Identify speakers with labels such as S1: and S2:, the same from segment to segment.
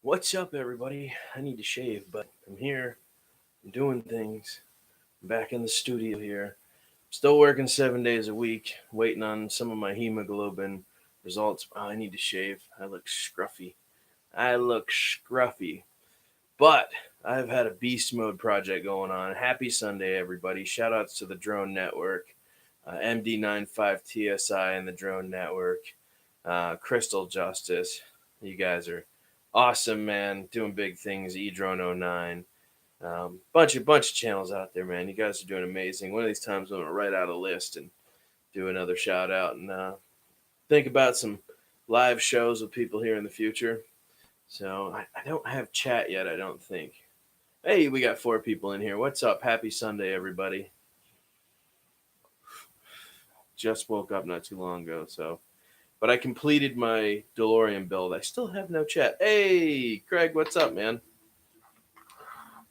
S1: What's up, everybody? I need to shave, but I'm here. I'm doing things. I'm back in the studio here. Still working 7 days a week, waiting on some of my hemoglobin results. Oh, I need to shave. I look scruffy. I look scruffy. But I've had a beast mode project going on. Happy Sunday, everybody. Shout outs to the Drone Network, MD95TSI and the Drone Network, Crystal Justice. You guys are awesome, man. Doing big things. eDrone09. Bunch of channels out there, man. You guys are doing amazing. One of these times I'm gonna write out a list and do another shout out and think about some live shows with people here in the future. So I don't have chat yet, I don't think. Hey, we got 4 people in here. What's up? Happy Sunday, everybody. Just woke up not too long ago, but I completed my Delorean build. I still have no chat. Hey, Craig, what's up, man?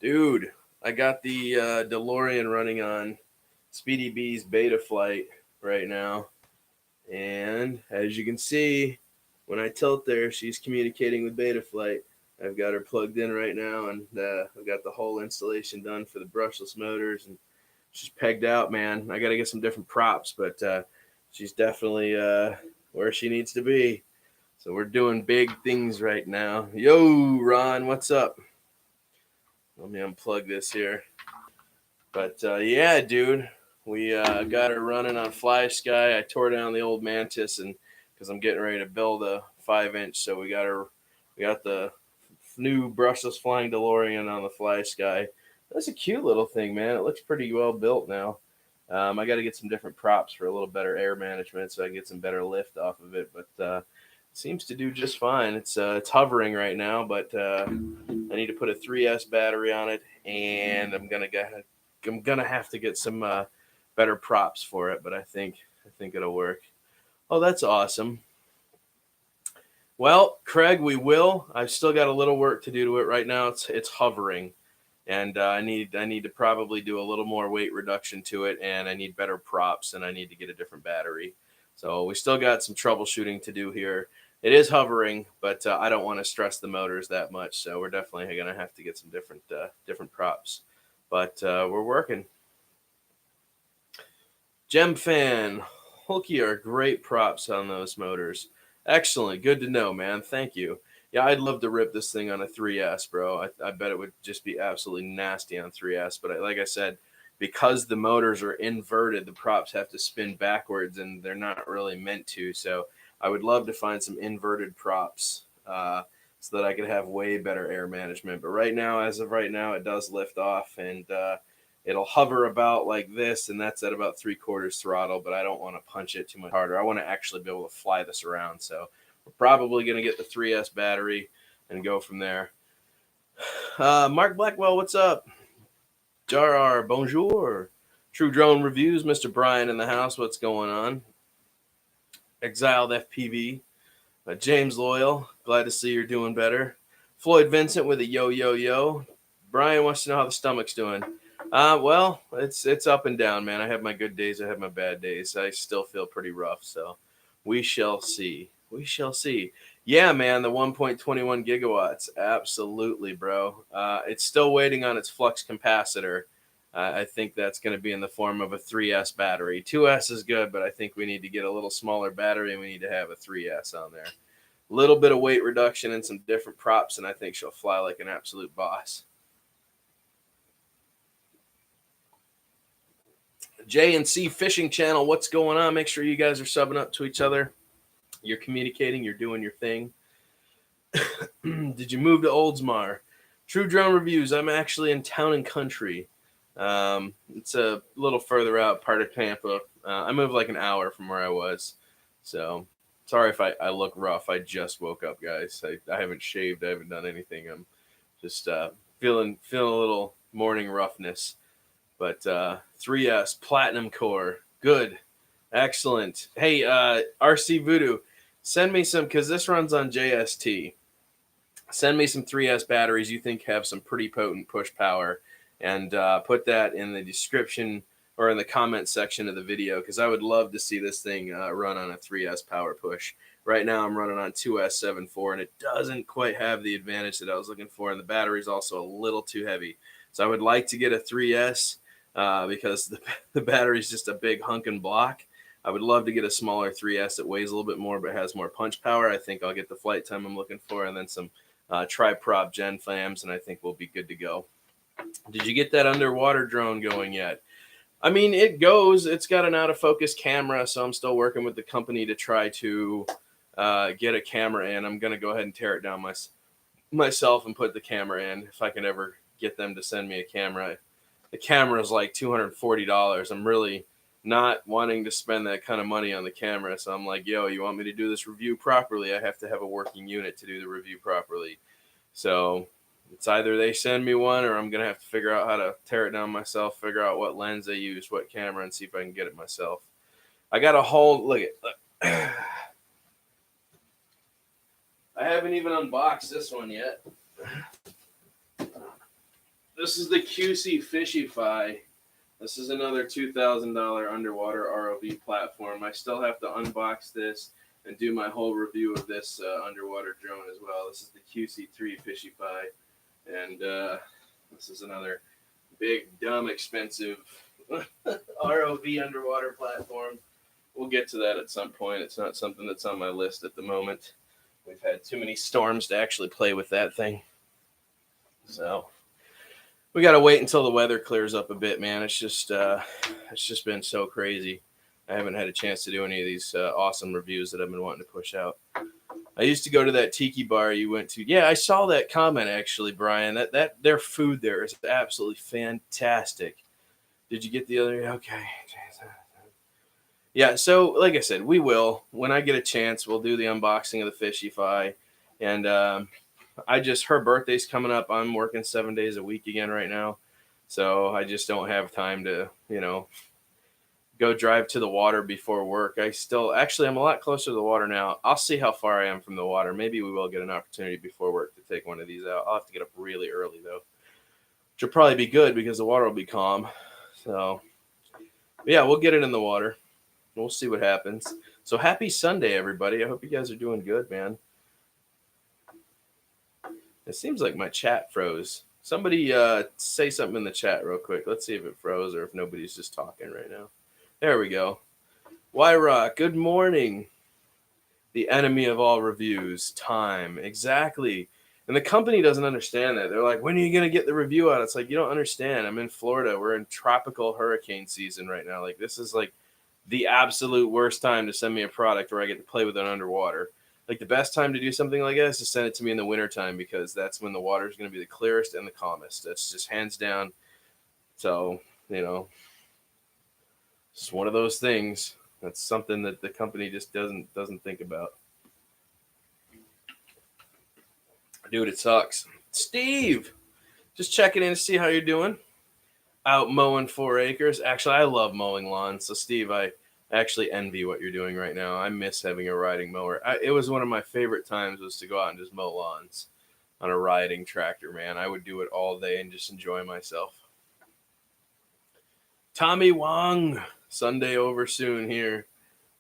S1: Dude, I got the Delorean running on Speedy B's beta flight right now. And as you can see, when I tilt there, she's communicating with beta flight. I've got her plugged in right now, and I've got the whole installation done for the brushless motors, and she's pegged out, man. I got to get some different props, but she's definitely where she needs to be. So we're doing big things right now. Yo, Ron, what's up? Let me unplug this here. But yeah, dude, we got her running on Fly Sky. I tore down the old Mantis, and because I'm getting ready to build a 5-inch, so we got the new brushless flying DeLorean on the Fly Sky. That's a cute little thing, man. It looks pretty well built now. I got to get some different props for a little better air management, so I can get some better lift off of it. But seems to do just fine. It's hovering right now, but I need to put a 3S battery on it, and I'm gonna have to get some better props for it. But I think it'll work. Oh, that's awesome. Well, Craig, we will. I've still got a little work to do to it right now. It's hovering, and I need to probably do a little more weight reduction to it, and I need better props, and I need to get a different battery. So we still got some troubleshooting to do here. It is hovering, but I don't want to stress the motors that much. So we're definitely gonna have to get some different props. But we're working. Gem fan, Hulky are great props on those motors. Excellent. Good to know, man. Thank you. Yeah, I'd love to rip this thing on a 3S, bro. I bet it would just be absolutely nasty on 3S. But like I said, because the motors are inverted, the props have to spin backwards, and they're not really meant to. So I would love to find some inverted props so that I could have way better air management. But right now, as of right now, it does lift off, and it'll hover about like this, and that's at about 3/4 throttle, but I don't want to punch it too much harder. I want to actually be able to fly this around. So we're probably going to get the 3S battery and go from there. Mark Blackwell, what's up? Jar bonjour. True Drone Reviews, Mr. Brian in the house, what's going on? Exiled FPV. James Loyal, glad to see you're doing better. Floyd Vincent with a yo yo yo. Brian wants to know how the stomach's doing. Well, it's up and down, man. I have my good days, I have my bad days. I still feel pretty rough, so we shall see. We shall see. Yeah, man, the 1.21 gigawatts, absolutely, bro. It's still waiting on its flux capacitor. I think that's going to be in the form of a 3S battery. 2S is good, but I think we need to get a little smaller battery, and we need to have a 3S on there. A little bit of weight reduction and some different props, and I think she'll fly like an absolute boss. J&C Fishing Channel, what's going on? Make sure you guys are subbing up to each other. You're communicating, you're doing your thing. Did you move to Oldsmar? True Drone Reviews, I'm actually in Town and Country. It's a little further out, part of Tampa. I moved like an hour from where I was. So sorry if I look rough. I just woke up, guys. I haven't shaved. I haven't done anything. I'm just feeling a little morning roughness. But 3S Platinum Core, good, excellent. Hey, RC Voodoo, send me some, because this runs on JST. Send me some 3S batteries you think have some pretty potent push power, and put that in the description or in the comment section of the video, because I would love to see this thing run on a 3S power push. Right now I'm running on 2S7 IV, and it doesn't quite have the advantage that I was looking for, and the battery's also a little too heavy. So I would like to get a 3S because the battery's just a big hunkin' block. I would love to get a smaller 3S that weighs a little bit more but has more punch power. I think I'll get the flight time I'm looking for, and then some tri-prop gen flams, and I think we'll be good to go. Did you get that underwater drone going yet? I mean, it goes. It's got an out of focus camera, so I'm still working with the company to try to get a camera in. I'm going to go ahead and tear it down myself and put the camera in if I can ever get them to send me a camera. The camera is like $240. I'm really not wanting to spend that kind of money on the camera, so I'm like, yo, you want me to do this review properly? I have to have a working unit to do the review properly. So it's either they send me one or I'm going to have to figure out how to tear it down myself, figure out what lens they use, what camera, and see if I can get it myself. I got a whole, look. I haven't even unboxed this one yet. This is the QC Fishify. This is another $2,000 underwater ROV platform. I still have to unbox this and do my whole review of this underwater drone as well. This is the QC3 Fishify. And this is another big, dumb, expensive ROV underwater platform. We'll get to that at some point. It's not something that's on my list at the moment. We've had too many storms to actually play with that thing. So we got to wait until the weather clears up a bit, man. It's just been so crazy. I haven't had a chance to do any of these awesome reviews that I've been wanting to push out. I used to go to that tiki bar you went to. Yeah, I saw that comment actually, Brian. That their food there is absolutely fantastic. Did you get the other? Okay. Yeah, so like I said, we will. When I get a chance, we'll do the unboxing of the Fishify. And her birthday's coming up. I'm working 7 days a week again right now. So I just don't have time to, go drive to the water before work. I'm a lot closer to the water now. I'll see how far I am from the water. Maybe we will get an opportunity before work to take one of these out. I'll have to get up really early though, which will probably be good because the water will be calm. So yeah, we'll get it in the water. We'll see what happens. So happy Sunday, everybody. I hope you guys are doing good, man. It seems like my chat froze. Somebody say something in the chat real quick. Let's see if it froze or if nobody's just talking right now. There we go. Y-Rock, good morning. The enemy of all reviews, time. Exactly. And the company doesn't understand that. They're like, when are you going to get the review out? It's like, you don't understand. I'm in Florida. We're in tropical hurricane season right now. Like, this is like the absolute worst time to send me a product where I get to play with it underwater. Like, the best time to do something like this is send it to me in the wintertime because that's when the water is going to be the clearest and the calmest. That's just hands down. So, it's one of those things. That's something that the company just doesn't think about. Dude, it sucks. Steve, just checking in to see how you're doing. Out mowing 4 acres. Actually, I love mowing lawns. So, Steve, I actually envy what you're doing right now. I miss having a riding mower. It was one of my favorite times was to go out and just mow lawns on a riding tractor, man. I would do it all day and just enjoy myself. Tommy Wong, Sunday over soon here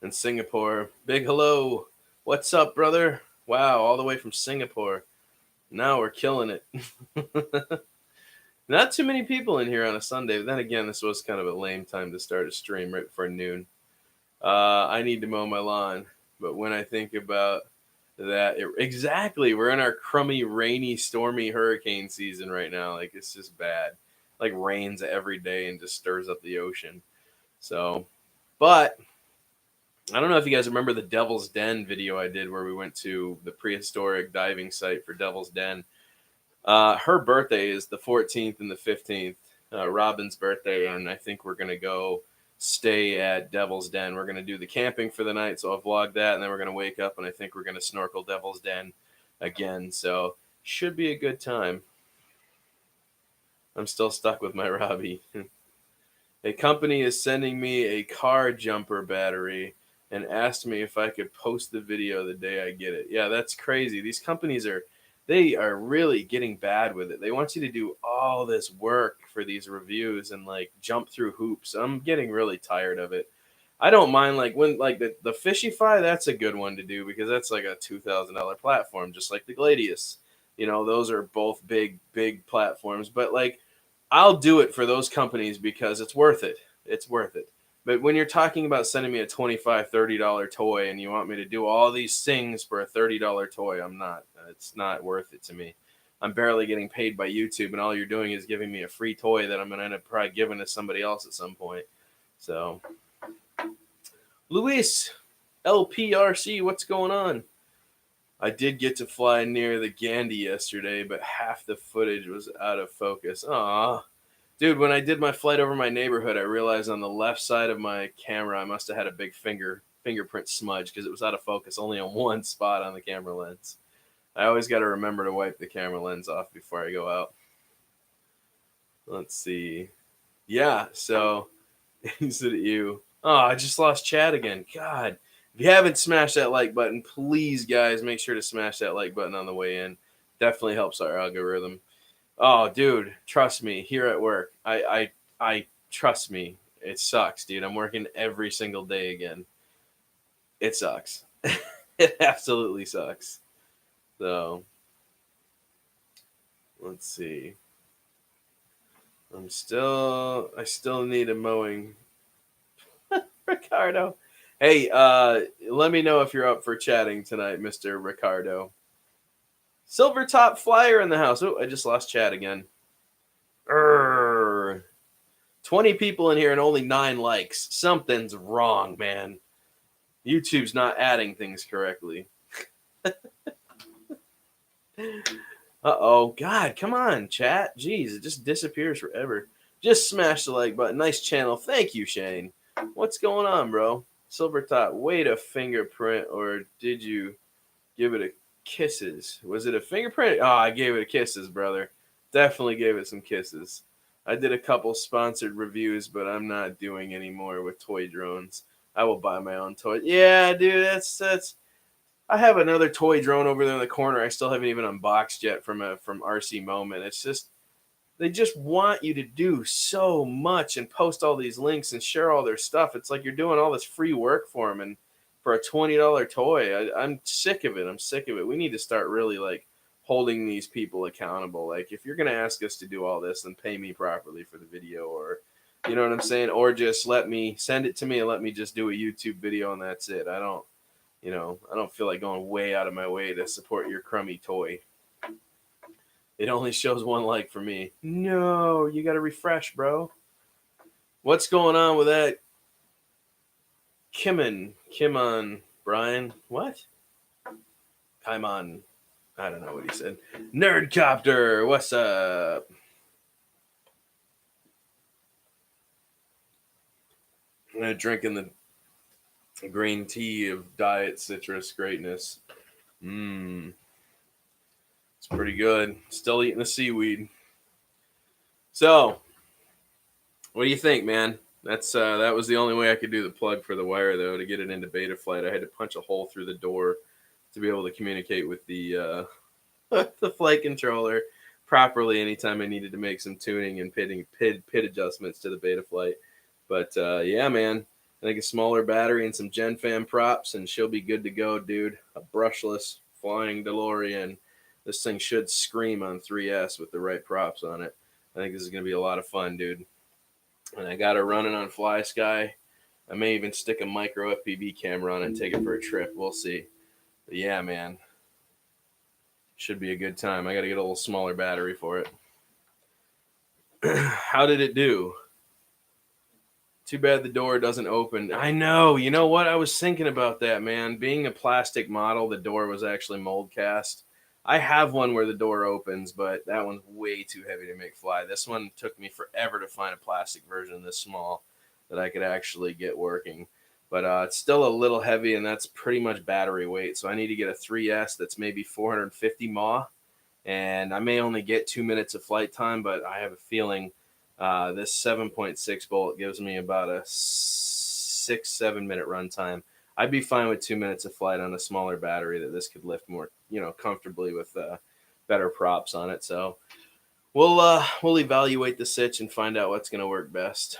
S1: in Singapore. Big hello. What's up, brother? Wow, all the way from Singapore. Now we're killing it. Not too many people in here on a Sunday. But then again, this was kind of a lame time to start a stream right before noon. I need to mow my lawn. But when I think about that, exactly, we're in our crummy, rainy, stormy hurricane season right now. Like, it's just bad. Like, rains every day and just stirs up the ocean. So, but I don't know if you guys remember the Devil's Den video I did where we went to the prehistoric diving site for Devil's Den. Her birthday is the 14th and the 15th, Robin's birthday, and I think we're going to go stay at Devil's Den. We're going to do the camping for the night, so I'll vlog that, and then we're going to wake up, and I think we're going to snorkel Devil's Den again, so should be a good time. I'm still stuck with my Robbie. A company is sending me a car jumper battery and asked me if I could post the video the day I get it. Yeah, that's crazy. These companies they are really getting bad with it. They want you to do all this work for these reviews and like jump through hoops. I'm getting really tired of it. I don't mind like when like the Fishify, that's a good one to do because that's like a $2,000 platform, just like the Gladius. You know, those are both big platforms. But like, I'll do it for those companies because it's worth it. It's worth it. But when you're talking about sending me a $25, $30 toy and you want me to do all these things for a $30 toy, I'm not. It's not worth it to me. I'm barely getting paid by YouTube, and all you're doing is giving me a free toy that I'm gonna end up probably giving to somebody else at some point. So, Luis, LPRC, what's going on? I did get to fly near the Gandhi yesterday, but half the footage was out of focus. Aw. Dude, when I did my flight over my neighborhood, I realized on the left side of my camera I must have had a big fingerprint smudge because it was out of focus only on one spot on the camera lens. I always got to remember to wipe the camera lens off before I go out. Let's see. Yeah, so is it you? Oh, I just lost Chad again. God. If you haven't smashed that like button, please, guys, make sure to smash that like button on the way in. Definitely helps our algorithm. Oh, dude, trust me. Here at work, I trust me. It sucks, dude. I'm working every single day again. It sucks. It absolutely sucks. So, let's see. I still need a mowing. Ricardo. Hey, let me know if you're up for chatting tonight, Mr. Ricardo. Silver Top Flyer in the house. Oh, I just lost chat again. 20 people in here and only 9 likes. Something's wrong, man. YouTube's not adding things correctly. Uh-oh. God, come on, chat. Jeez, it just disappears forever. Just smash the like button. Nice channel. Thank you, Shane. What's going on, bro? Silver Top, wait a fingerprint, or did you give it a kisses? Was it a fingerprint? Oh, I gave it a kisses, brother. Definitely gave it some kisses. I did a couple sponsored reviews, but I'm not doing any more with toy drones. I will buy my own toy. Yeah, dude, that's. I have another toy drone over there in the corner. I still haven't even unboxed yet from RC Moment. It's just they just want you to do so much and post all these links and share all their stuff. It's like you're doing all this free work for them, and for a $20 toy, I'm sick of it. I'm sick of it. We need to start really like holding these people accountable. Like if you're gonna ask us to do all this, then pay me properly for the video, or you know what I'm saying, or just let me send it to me and let me just do a YouTube video and that's it. I don't feel like going way out of my way to support your crummy toy. It only shows 1 like for me. No, you got to refresh, bro. What's going on with that? Kimon, Brian. What? Kimon. I don't know what he said. Nerdcopter, what's up? I'm drinking the green tea of diet citrus greatness. Mmm. It's pretty good. Still eating the seaweed. So, what do you think, man? That was the only way I could do the plug for the wire, though, to get it into beta flight. I had to punch a hole through the door to be able to communicate with the the flight controller properly anytime I needed to make some tuning and pit adjustments to the beta flight. But yeah, man, I think a smaller battery and some Gen Fam props, and she'll be good to go, dude. A brushless flying Delorean. This thing should scream on 3S with the right props on it. I think this is going to be a lot of fun, dude. And I got her running on Fly Sky. I may even stick a micro FPV camera on it and take it for a trip. We'll see. But yeah, man. Should be a good time. I got to get a little smaller battery for it. How did it do? Too bad the door doesn't open. I know. You know what? I was thinking about that, man. Being a plastic model, the door was actually mold cast. I have one where the door opens, but that one's way too heavy to make fly. This one took me forever to find a plastic version this small that I could actually get working. But it's still a little heavy, and that's pretty much battery weight. So I need to get a 3S that's maybe 450 mAh, and I may only get 2 minutes of flight time, but I have a feeling this 7.6 volt gives me about a 6-7 minute run time. I'd be fine with 2 minutes of flight on a smaller battery that this could lift more, comfortably with better props on it. So we'll evaluate the sitch and find out what's going to work best.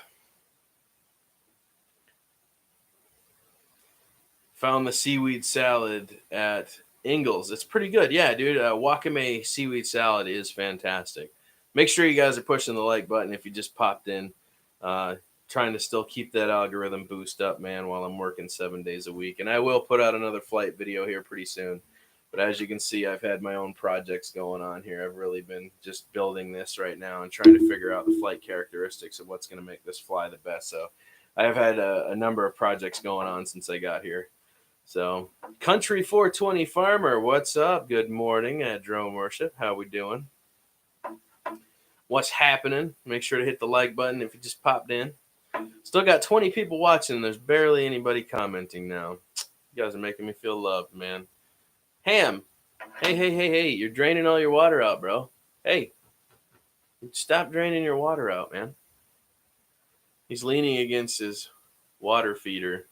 S1: Found the seaweed salad at Ingles. It's pretty good. Yeah, dude. Wakame seaweed salad is fantastic. Make sure you guys are pushing the like button if you just popped in. Uh, Trying to still keep that algorithm boost up, man, while I'm working 7 days a week. And I will put out another flight video here pretty soon. But as you can see, I've had my own projects going on here. I've really been just building this right now and trying to figure out the flight characteristics of what's going to make this fly the best. So I have had a number of projects going on since I got here. So, Country 420 Farmer, what's up? Good morning, Drone Worship. How we doing? What's happening? Make sure to hit the like button if you just popped in. Still got 20 people watching. There's barely anybody commenting now. You guys are making me feel loved, man. Ham, hey, you're draining all your water out, bro. Hey, stop draining your water out, man. He's leaning against his water feeder.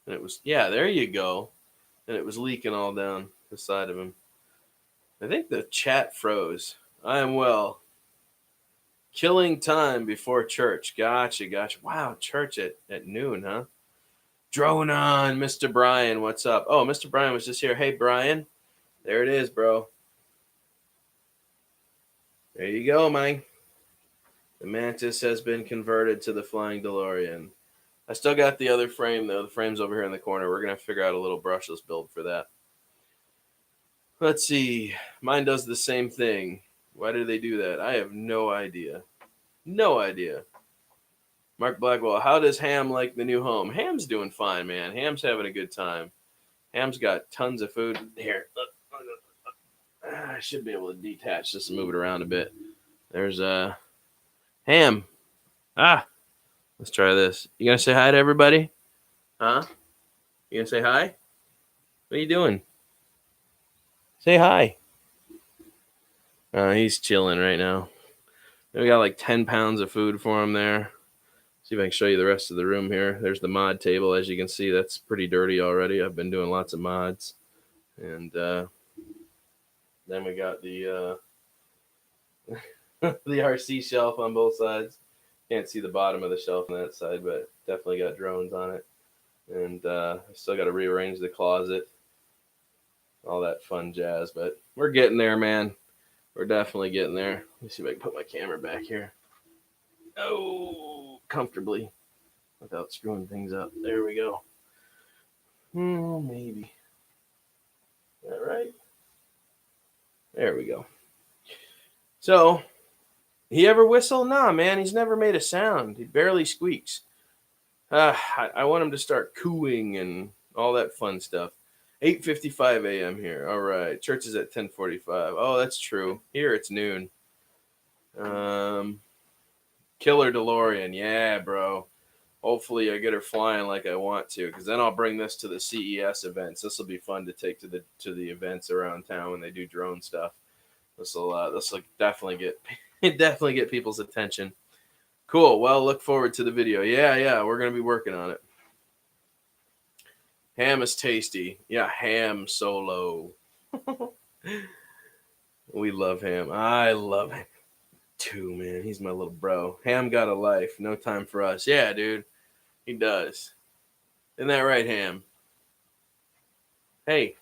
S1: And it was, yeah, there you go. And it was leaking all down the side of him. I think the chat froze. I am well. Killing time before church. Gotcha. Wow, church at noon, huh? Drone on, Mr. Brian. What's up? Oh, Mr. Brian was just here. Hey, Brian. There it is, bro. There you go, man. The Mantis has been converted to the flying Delorean. I still got the other frame, though. The frame's over here in the corner. We're going to figure out a little brushless build for that. Let's see. Mine does the same thing. Why do they do that? I have no idea. No idea. Mark Blackwell, how does Ham like the new home? Ham's doing fine, man. Ham's having a good time. Ham's got tons of food. Here, look. I should be able to detach this and move it around a bit. There's Ham. Let's try this. You gonna say hi to everybody? Huh? You gonna say hi? What are you doing? Say hi. He's chilling right now. We got like 10 pounds of food for him there. See if I can show you the rest of the room here. There's the mod table. As you can see, that's pretty dirty already. I've been doing lots of mods. And then we got the the RC shelf on both sides. Can't see the bottom of the shelf on that side, but definitely got drones on it. And I still got to rearrange the closet. All that fun jazz. But we're getting there, man. We're definitely getting there. Let me see if I can put my camera back here. Oh, comfortably without screwing things up. There we go. Maybe. Is that right? There we go. So, he ever whistle? Nah, man. He's never made a sound. He barely squeaks. I want him to start cooing and all that fun stuff. 8:55 a.m. here. All right. Church is at 10:45. Oh, that's true. Here it's noon. Killer DeLorean. Yeah, bro. Hopefully I get her flying like I want to, because then I'll bring this to the CES events. This will be fun to take to the events around town when they do drone stuff. This will definitely get people's attention. Cool. Well, look forward to the video. Yeah, we're gonna be working on it. Ham is tasty. Yeah, Ham Solo. We love Ham. I love him too, man. He's my little bro. Ham got a life. No time for us. Yeah, dude. He does. Isn't that right, Ham? Hey.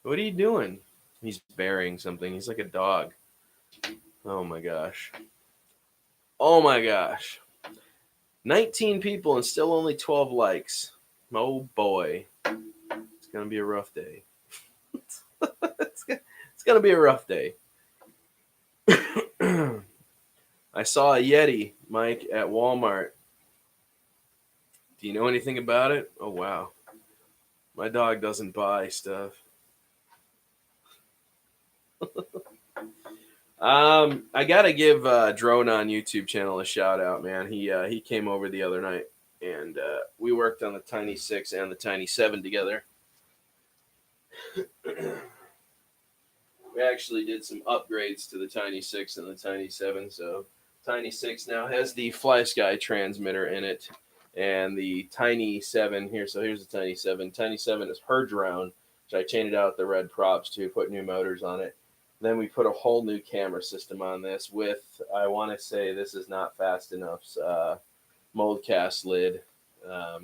S1: What are you doing? He's burying something. He's like a dog. Oh my gosh. 19 people and still only 12 likes. Oh boy. It's going to be a rough day. It's going to be a rough day. I saw a Yeti, Mike, at Walmart. Do you know anything about it? Oh, wow. My dog doesn't buy stuff. I gotta give Drone on YouTube channel a shout out, man. He came over the other night, and we worked on the Tiny 6 and the Tiny 7 together. We actually did some upgrades to the Tiny 6 and the Tiny 7. So Tiny 6 now has the FlySky transmitter in it, and the Tiny 7 here. So here's the Tiny 7. Tiny 7 is her drone, which I changed out the red props to put new motors on it. Then we put a whole new camera system on this with, I want to say this is not fast enough's mold cast lid. I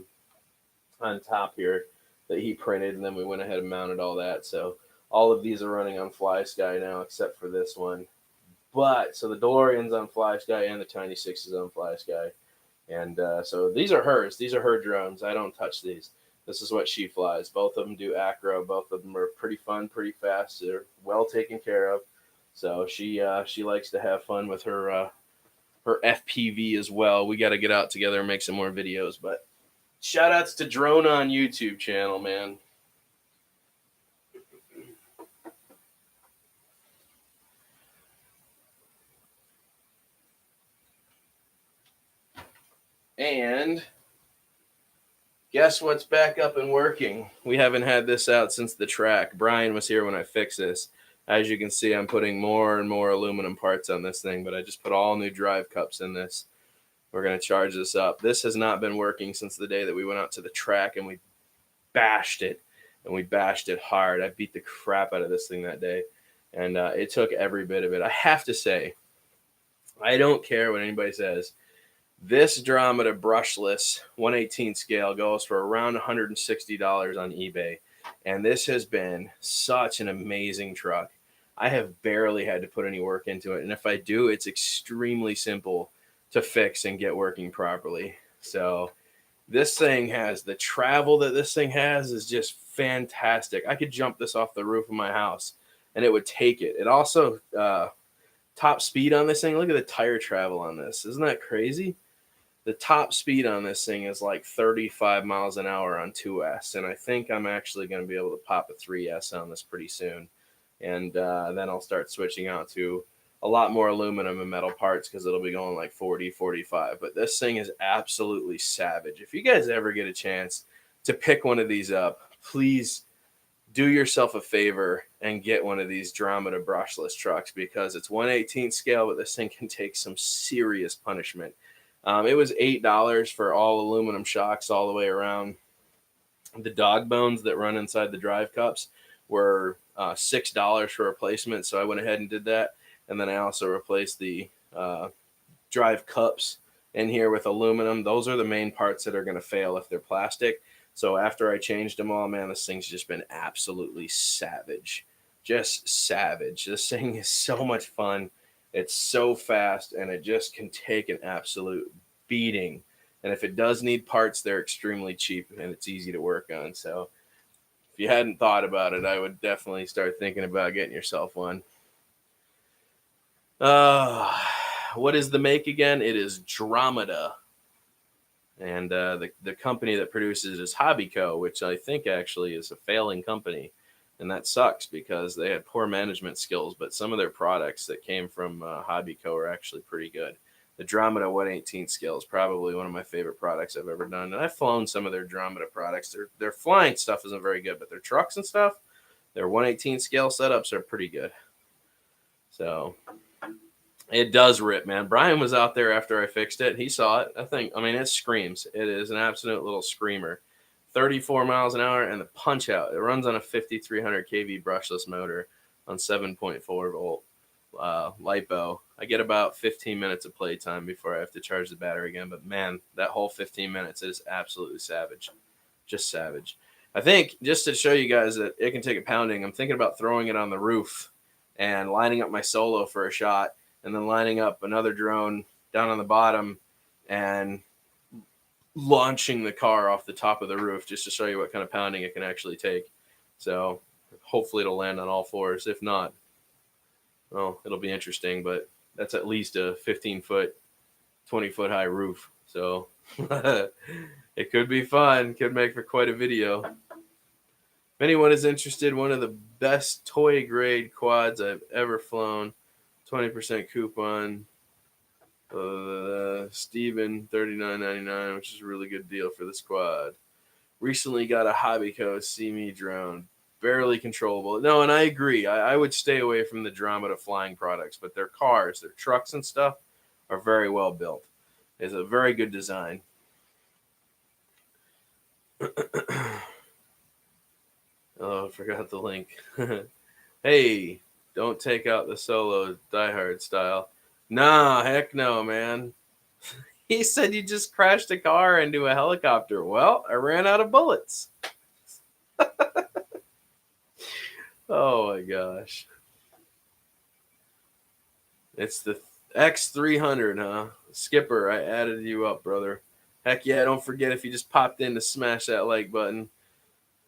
S1: on top here that he printed, and then we went ahead and mounted all that. So all of these are running on Fly Sky now, except for this one. But so the DeLorean's on Fly Sky and the Tiny Six is on Fly Sky, and so these are hers. These are her drones. I don't touch these. This is what she flies. Both of them do acro. Both of them are pretty fun, pretty fast. They're well taken care of. So she likes to have fun with her FPV as well. We got to get out together and make some more videos. But shout outs to Drone on YouTube channel, man. And guess what's back up and working? We haven't had this out since the track. Brian was here when I fixed this. As you can see, I'm putting more and more aluminum parts on this thing, but I just put all new drive cups in this. We're going to charge this up. This has not been working since the day that we went out to the track and we bashed it, and we bashed it hard. I beat the crap out of this thing that day, and it took every bit of it. I have to say, I don't care what anybody says. This Andromeda brushless 1/18 scale goes for around $160 on eBay, and this has been such an amazing truck. I have barely had to put any work into it, and if I do, it's extremely simple to fix and get working properly. So this thing has the travel that this thing has is just fantastic. I could jump this off the roof of my house and it would take it. It also top speed on this thing. Look at the tire travel on this. Isn't that crazy? The top speed on this thing is like 35 miles an hour on 2S, and I think I'm actually going to be able to pop a 3S on this pretty soon, and then I'll start switching out to a lot more aluminum and metal parts because it'll be going like 40, 45. But this thing is absolutely savage. If you guys ever get a chance to pick one of these up, please do yourself a favor and get one of these Andromeda brushless trucks because it's 1/18 scale, but this thing can take some serious punishment. It was $8 for all aluminum shocks all the way around. The dog bones that run inside the drive cups were $6 for replacement, so I went ahead and did that. And then I also replaced the drive cups in here with aluminum. Those are the main parts that are going to fail if they're plastic. So after I changed them all, man, this thing's just been absolutely savage. Just savage. This thing is so much fun. It's so fast, and it just can take an absolute beating. And if it does need parts, they're extremely cheap, and it's easy to work on. So if you hadn't thought about it, I would definitely start thinking about getting yourself one. What is the make again? It is Andromeda. And the company that produces it is Hobbyco, which I think actually is a failing company. And that sucks because they had poor management skills, but some of their products that came from Hobbyco are actually pretty good. The Andromeda 1/18 scale is probably one of my favorite products I've ever done. And I've flown some of their Andromeda products. Their flying stuff isn't very good, but their trucks and stuff, their 1/18 scale setups are pretty good. So it does rip, man. Brian was out there after I fixed it. He saw it. I mean, it screams. It is an absolute little screamer. 34 miles an hour, and the punch out. It runs on a 5300 kV brushless motor on 7.4 volt LiPo. I get about 15 minutes of playtime before I have to charge the battery again. But man, that whole 15 minutes is absolutely savage. Just savage. I think just to show you guys that it can take a pounding, I'm thinking about throwing it on the roof and lining up my solo for a shot, and then lining up another drone down on the bottom and launching the car off the top of the roof just to show you what kind of pounding it can actually take. So hopefully it'll land on all fours. If not, well, it'll be interesting, but that's at least a 15-foot, 20-foot high roof. So it could be fun. Could make for quite a video. If anyone is interested, one of the best toy grade quads I've ever flown, 20% coupon. Steven $39.99, which is a really good deal for the squad. Recently got a Hobbyco See-Me drone, barely controllable. No, and I agree. I would stay away from the Andromeda flying products, but their cars, their trucks and stuff are very well built. It's a very good design. Oh, I forgot the link. Hey, don't take out the solo diehard style. Nah, heck no, man. He said you just crashed a car into a helicopter. Well, I ran out of bullets. Oh my gosh. It's the X300, huh? Skipper, I added you up, brother. Heck yeah, don't forget if you just popped in to smash that like button.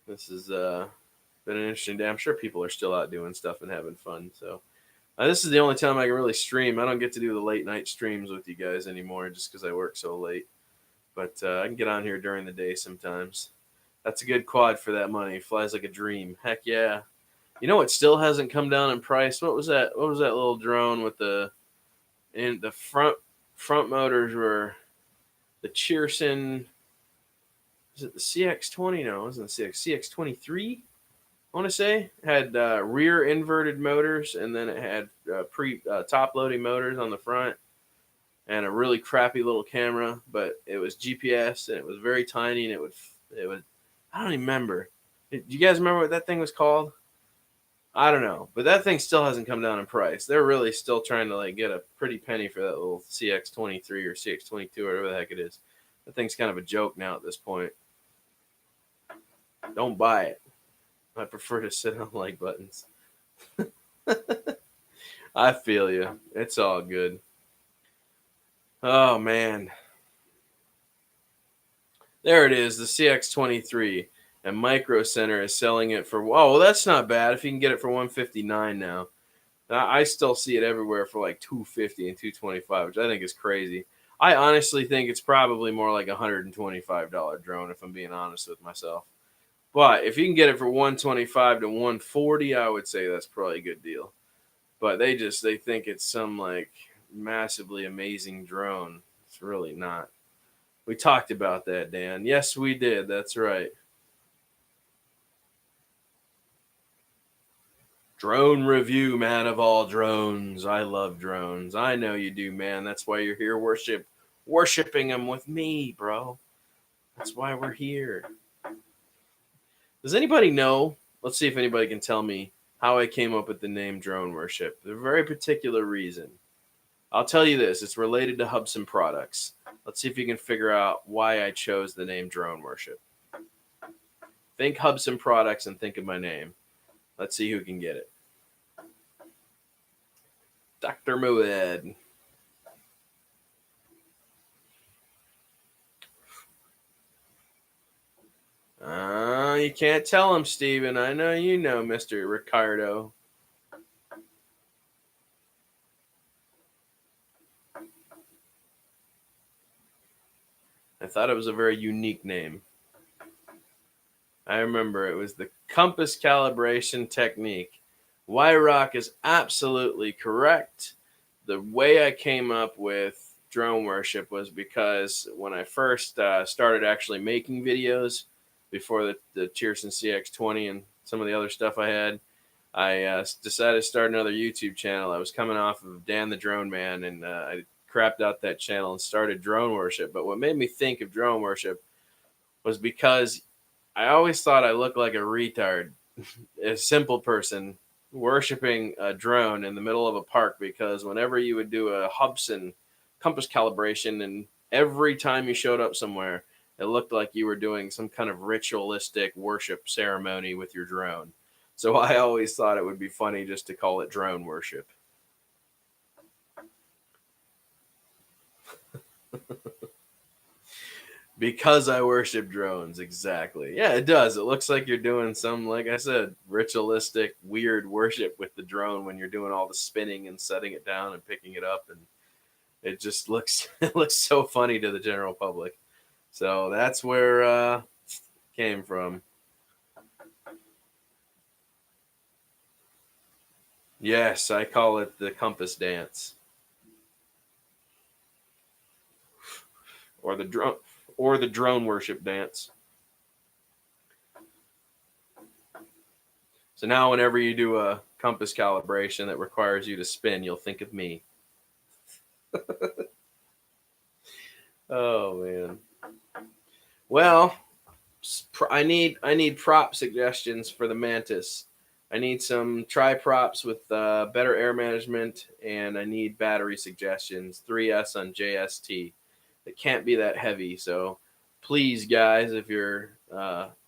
S1: This has been an interesting day. I'm sure people are still out doing stuff and having fun. So this is the only time I can really stream. I don't get to do the late night streams with you guys anymore just because I work so late. But I can get on here during the day sometimes. That's a good quad for that money. Flies like a dream. Heck yeah. You know what still hasn't come down in price? What was that? What was that little drone with the front motors were the Cheerson? Is it the CX20? No, it wasn't the CX23. I want to say had rear inverted motors, and then it had top loading motors on the front, and a really crappy little camera. But it was GPS, and it was very tiny, and it would. I don't even remember. Do you guys remember what that thing was called? I don't know, but that thing still hasn't come down in price. They're really still trying to like get a pretty penny for that little CX23 or CX22 or whatever the heck it is. That thing's kind of a joke now at this point. Don't buy it. I prefer to sit on like buttons. I feel you. It's all good. Oh man, there it is, the CX23, and Micro Center is selling it for. Oh, well, that's not bad. If you can get it for $159 now. I still see it everywhere for like $250 and $225, which I think is crazy. I honestly think it's probably more like $125 drone, if I'm being honest with myself. But if you can get it for $125 to $140, I would say that's probably a good deal. But they think it's some like massively amazing drone. It's really not. We talked about that, Dan. Yes, we did. That's right. Drone review, man of all drones. I love drones. I know you do, man. That's why you're here worshiping them with me, bro. That's why we're here. Does anybody know? Let's see if anybody can tell me how I came up with the name drone worship. There's a very particular reason. I'll tell you this, it's related to Hubson products. Let's see if you can figure out why I chose the name drone worship. Think Hubson products and think of my name. Let's see who can get it. Dr. Mued. You can't tell him, Steven. I know you know, Mr. Ricardo. I thought it was a very unique name. I remember it was the compass calibration technique. Wyrock is absolutely correct. The way I came up with drone worship was because when I first started actually making videos before the Cheerson CX20 and some of the other stuff I had, I decided to start another YouTube channel. I was coming off of Dan the Drone Man, and I crapped out that channel and started drone worship. But what made me think of drone worship was because I always thought I looked like a retard, a simple person worshiping a drone in the middle of a park, because whenever you would do a Hubson compass calibration, and every time you showed up somewhere, it looked like you were doing some kind of ritualistic worship ceremony with your drone. So I always thought it would be funny just to call it drone worship. Because I worship drones, exactly. Yeah, it does. It looks like you're doing some, like I said, ritualistic, weird worship with the drone when you're doing all the spinning and setting it down and picking it up, and it just looks it looks so funny to the general public. So that's where it came from. Yes, I call it the compass dance, or the drone worship dance. So now, whenever you do a compass calibration that requires you to spin, you'll think of me. Oh man. Well, I need prop suggestions for the Mantis. I need some tri props with better air management, and I need battery suggestions. 3S on JST. It can't be that heavy. So please, guys, if you're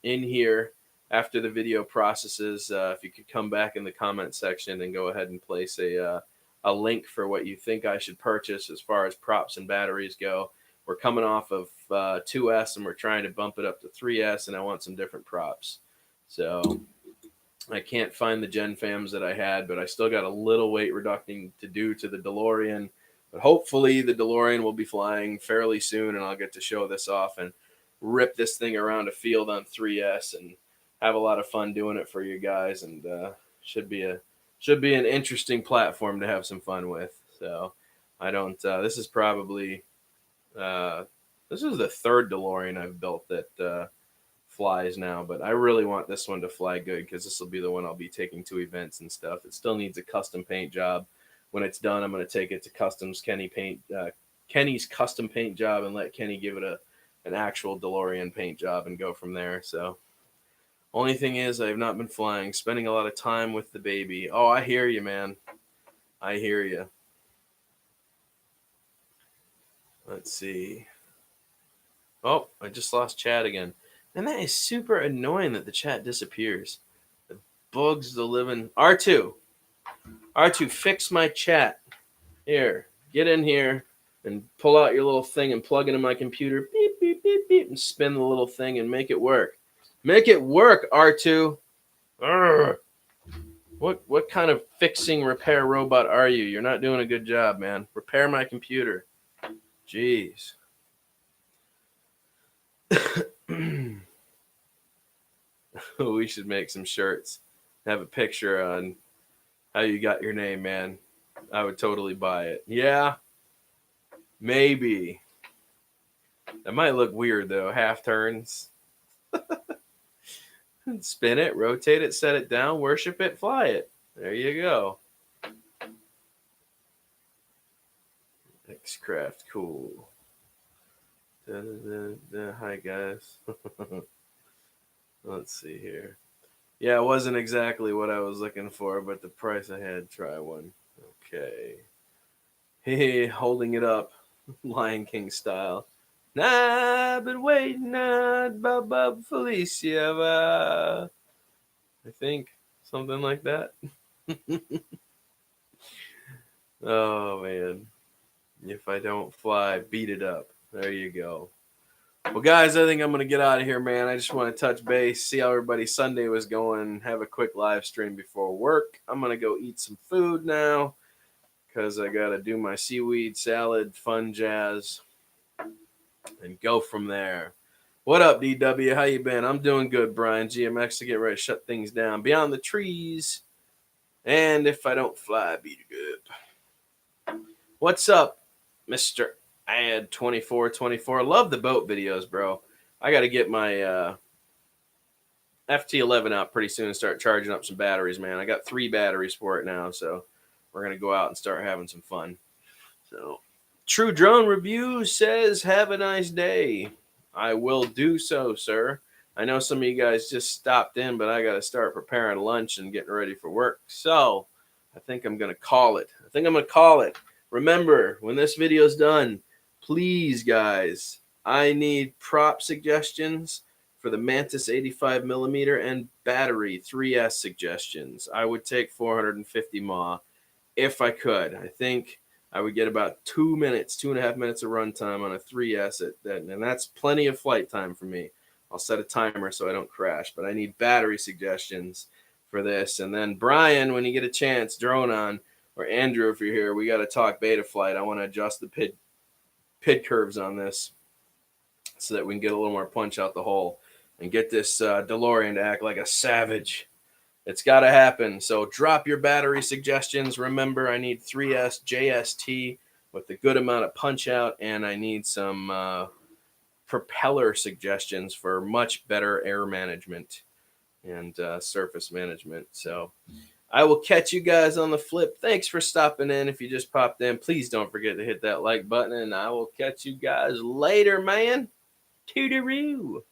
S1: in here after the video processes, if you could come back in the comment section and go ahead and place a link for what you think I should purchase as far as props and batteries go. We're coming off of 2S and we're trying to bump it up to 3S, and I want some different props. So I can't find the Gen Fams that I had, but I still got a little weight reducing to do to the DeLorean. But hopefully the DeLorean will be flying fairly soon, and I'll get to show this off and rip this thing around a field on 3S and have a lot of fun doing it for you guys. And should be an interesting platform to have some fun with. So I don't. This is probably this is the third DeLorean I've built that flies now, but I really want this one to fly good because this will be the one I'll be taking to events and stuff. It still needs a custom paint job. When it's done, I'm going to take it to Kenny's custom paint job and let Kenny give it an actual DeLorean paint job and go from there. So only thing is I have not been flying, spending a lot of time with the baby. Oh, I hear you, man. I hear you. Let's see. Oh, I just lost chat again. And that is super annoying that the chat disappears. It bugs the living. R2, fix my chat. Here, get in here and pull out your little thing and plug it in my computer. Beep, beep, beep, beep, and spin the little thing and make it work. Make it work, R2. Urgh. What kind of fixing repair robot are you? You're not doing a good job, man. Repair my computer. Jeez. We should make some shirts. Have a picture on how you got your name, man. I would totally buy it. Yeah, maybe. That might look weird, though. Half turns. Spin it, rotate it, set it down, worship it, fly it. There you go. X-Craft, cool. Hi, guys. Let's see here. Yeah, it wasn't exactly what I was looking for, but the price I had, try one. Okay. Hey, holding it up. Lion King style. Nah, I've been waiting on Baba Felicia. I think. Something like that. Oh, man. If I don't fly, beat it up. There you go. Well, guys, I think I'm going to get out of here, man. I just want to touch base, see how everybody's Sunday was going, have a quick live stream before work. I'm going to go eat some food now because I got to do my seaweed salad, fun jazz, and go from there. What up, DW? How you been? I'm doing good, Brian. GMX to get ready to shut things down. Beyond the trees. And if I don't fly, beat it up. What's up, Mr. Ad 2424. Love the boat videos, bro. I got to get my FT11 out pretty soon and start charging up some batteries, man. I got 3 batteries for it now, so we're going to go out and start having some fun. So, True Drone Review says, have a nice day. I will do so, sir. I know some of you guys just stopped in, but I got to start preparing lunch and getting ready for work. So, I think I'm going to call it. Remember, when this video's done, please, guys, I need prop suggestions for the Mantis 85mm and battery 3S suggestions. I would take 450 mAh if I could. I think I would get about 2.5 minutes of runtime on a 3S, and that's plenty of flight time for me. I'll set a timer so I don't crash, but I need battery suggestions for this. And then Brian, when you get a chance, drone on, or Andrew, if you're here, we got to talk beta flight. I want to adjust the PID curves on this so that we can get a little more punch out the hole and get this DeLorean to act like a savage. It's got to happen. So drop your battery suggestions. Remember, I need 3S JST with a good amount of punch out, and I need some propeller suggestions for much better air management and surface management. So I will catch you guys on the flip. Thanks for stopping in. If you just popped in, please don't forget to hit that like button, and I will catch you guys later, man. Toodaloo.